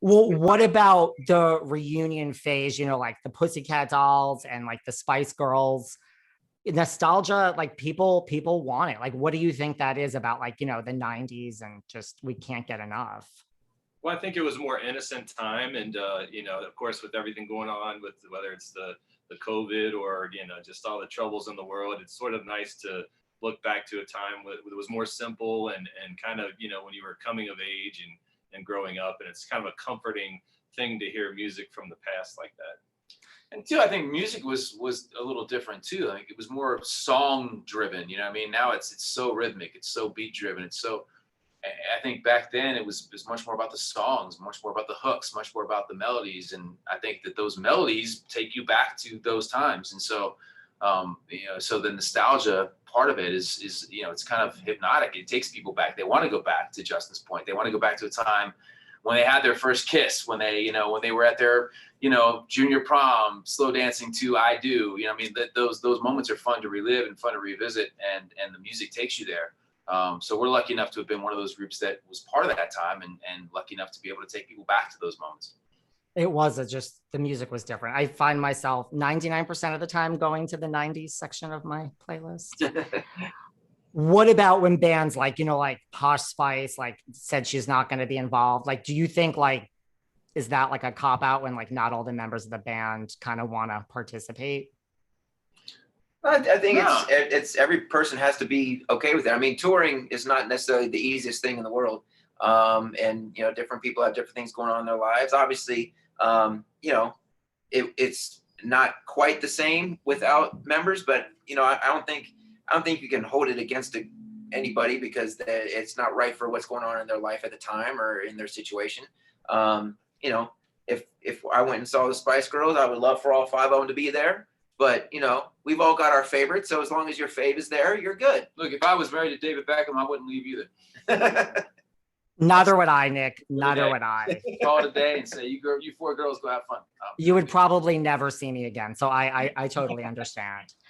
Well, what about the reunion phase, like the Pussycat Dolls and like the Spice Girls? Nostalgia, like people want it. Like, what do you think that is about, like, the 90s and just we can't get enough? Well, I think it was more innocent time, and of course, with everything going on, with whether it's the COVID or just all the troubles in the world, it's sort of nice to look back to a time where it was more simple and kind of when you were coming of age and growing up, and it's kind of a comforting thing to hear music from the past like that. And too, I think music was a little different too. Like it was more song driven. I mean, now it's so rhythmic, it's so beat driven, it's so. I think back then it was much more about the songs, much more about the hooks, much more about the melodies, and I think that those melodies take you back to those times. And so, so the nostalgia part of it is it's kind of hypnotic. It takes people back. They want to go back to Justin's point. They want to go back to a time when they had their first kiss, when they were at their junior prom, slow dancing to "I Do." I mean, those moments are fun to relive and fun to revisit, and the music takes you there. So we're lucky enough to have been one of those groups that was part of that time, and lucky enough to be able to take people back to those moments. It was just the music was different. I find myself 99% of the time going to the 90s section of my playlist. What about when bands like, like Posh Spice, like said she's not going to be involved? Like, do you think like, is that like a cop out when like not all the members of the band kind of want to participate? I think it's every person has to be okay with it. I mean, touring is not necessarily the easiest thing in the world. And different people have different things going on in their lives. Obviously, it's not quite the same without members, but I don't think you can hold it against anybody because it's not right for what's going on in their life at the time or in their situation. If I went and saw the Spice Girls, I would love for all five of them to be there. But, we've all got our favorites. So as long as your fave is there, you're good. Look, if I was married to David Beckham, I wouldn't leave either. Neither would I, Nick. Neither would I. Call it a day and say, you four girls go have fun. You would probably never see me again. So I totally understand.